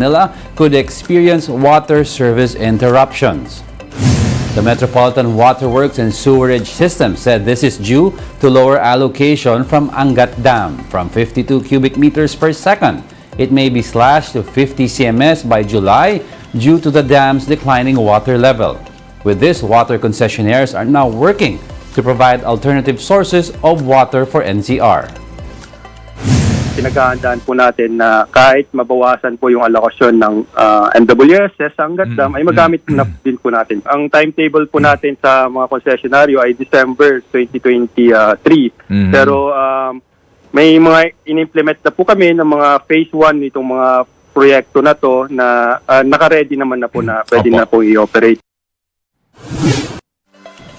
Manila could experience water service interruptions. The Metropolitan Water Works and Sewerage System said this is due to lower allocation from Angat Dam from 52 cubic meters per second. It may be slashed to 50 cms by July due to the dam's declining water level. With this, water concessionaires are now working to provide alternative sources of water for NCR. Pinaghahandaan po natin na kahit mabawasan po yung alokasyon ng MWSS sa Angat Dam ay magamit na din po natin. Ang timetable po natin sa mga konsesyonaryo ay December 2023. Pero may mga in-implement na po kami ng mga phase 1 nitong mga proyekto na to na naka-ready naman na po na pwede na po i-operate.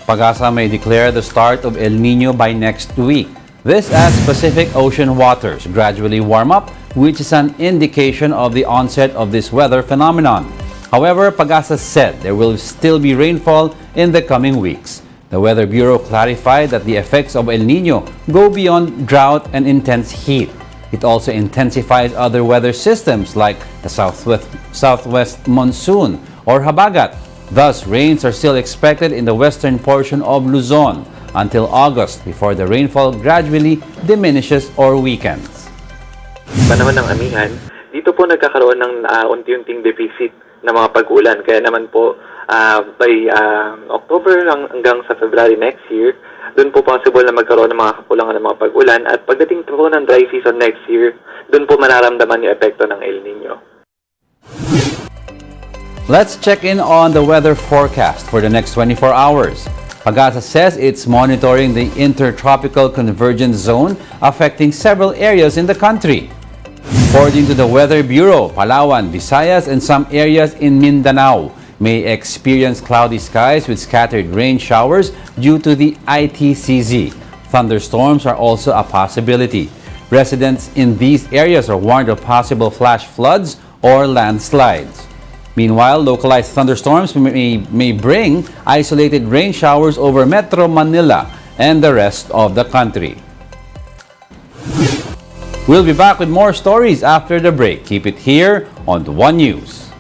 PAGASA may declare the start of El Nino by next week. This as Pacific Ocean waters gradually warm up, which is an indication of the onset of this weather phenomenon. However, PAGASA said there will still be rainfall in the coming weeks. The Weather Bureau clarified that the effects of El Nino go beyond drought and intense heat. It also intensifies other weather systems like the southwest monsoon or habagat. Thus, rains are still expected in the western portion of Luzon until August before the rainfall gradually diminishes or weakens. Panahon ng amihan, dito po nagkakaroon ng unti-unting deficit na mga pag-ulan. Kaya naman po by October hanggang sa February next year, doon po possible na magkaroon ng mga kakulangan ng mga pag-ulan. At pagdating po ng dry season next year, doon po mararamdaman yung epekto ng El Nino. Let's check in on the weather forecast for the next 24 hours. PAGASA says it's monitoring the intertropical convergence zone affecting several areas in the country. According to the Weather Bureau, Palawan, Visayas, and some areas in Mindanao may experience cloudy skies with scattered rain showers due to the ITCZ. Thunderstorms are also a possibility. Residents in these areas are warned of possible flash floods or landslides. Meanwhile, localized thunderstorms may bring isolated rain showers over Metro Manila and the rest of the country. We'll be back with more stories after the break. Keep it here on the One News.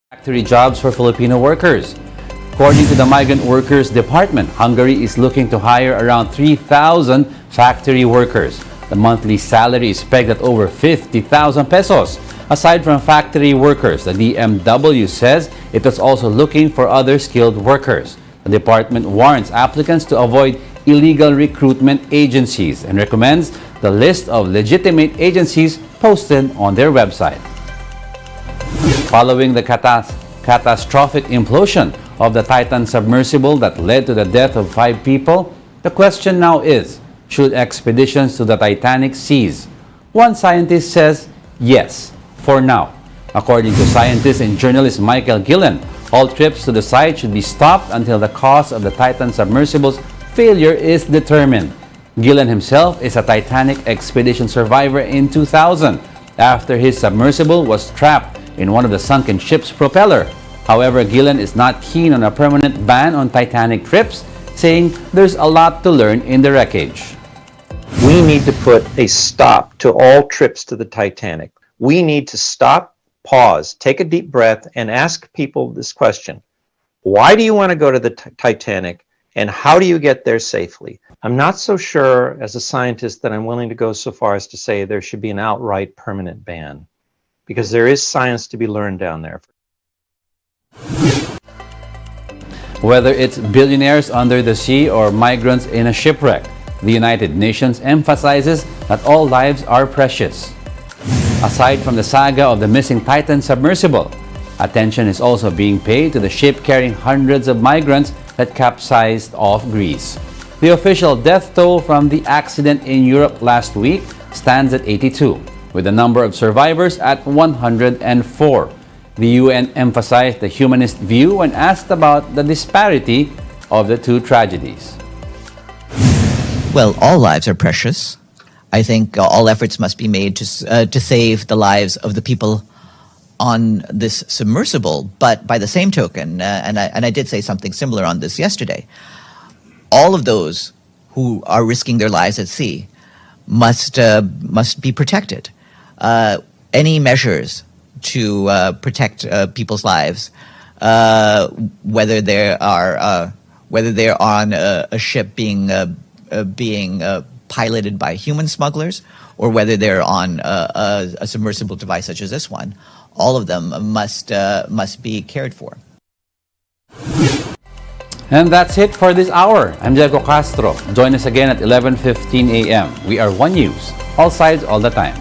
Factory jobs for Filipino workers. According to the Migrant Workers Department, Hungary is looking to hire around 3,000 factory workers. The monthly salary is pegged at over 50,000 pesos. Aside from factory workers, the DMW says it is also looking for other skilled workers. The department warns applicants to avoid illegal recruitment agencies and recommends the list of legitimate agencies posted on their website. Following the catastrophic implosion of the Titan submersible that led to the death of 5 people, the question now is, should expeditions to the Titanic cease? One scientist says yes, for now. According to scientist and journalist Michael Gillen, all trips to the site should be stopped until the cause of the Titan submersible's failure is determined. Gillen himself is a Titanic expedition survivor in 2000 after his submersible was trapped in one of the sunken ship's propeller. However, Gillen is not keen on a permanent ban on Titanic trips, saying there's a lot to learn in the wreckage. We need to put a stop to all trips to the Titanic. We need to stop, pause, take a deep breath, and ask people this question. Why do you want to go to the Titanic, and how do you get there safely? I'm not so sure as a scientist that I'm willing to go so far as to say there should be an outright permanent ban, because there is science to be learned down there. Whether it's billionaires under the sea or migrants in a shipwreck, the United Nations emphasizes that all lives are precious. Aside from the saga of the missing Titan submersible, attention is also being paid to the ship carrying hundreds of migrants that capsized off Greece. The official death toll from the accident in Europe last week stands at 82, with the number of survivors at 104. The UN emphasized the humanist view when asked about the disparity of the two tragedies. Well, all lives are precious. I think all efforts must be made to save the lives of the people on this submersible. But by the same token, and I did say something similar on this yesterday, all of those who are risking their lives at sea must be protected. Any measures to protect people's lives, whether they're on a ship being piloted by human smugglers, or whether they're on a submersible device such as this one, all of them must be cared for. And that's it for this hour. I'm Diego Castro. Join us again at 11:15 a.m. We are One News, all sides, all the time.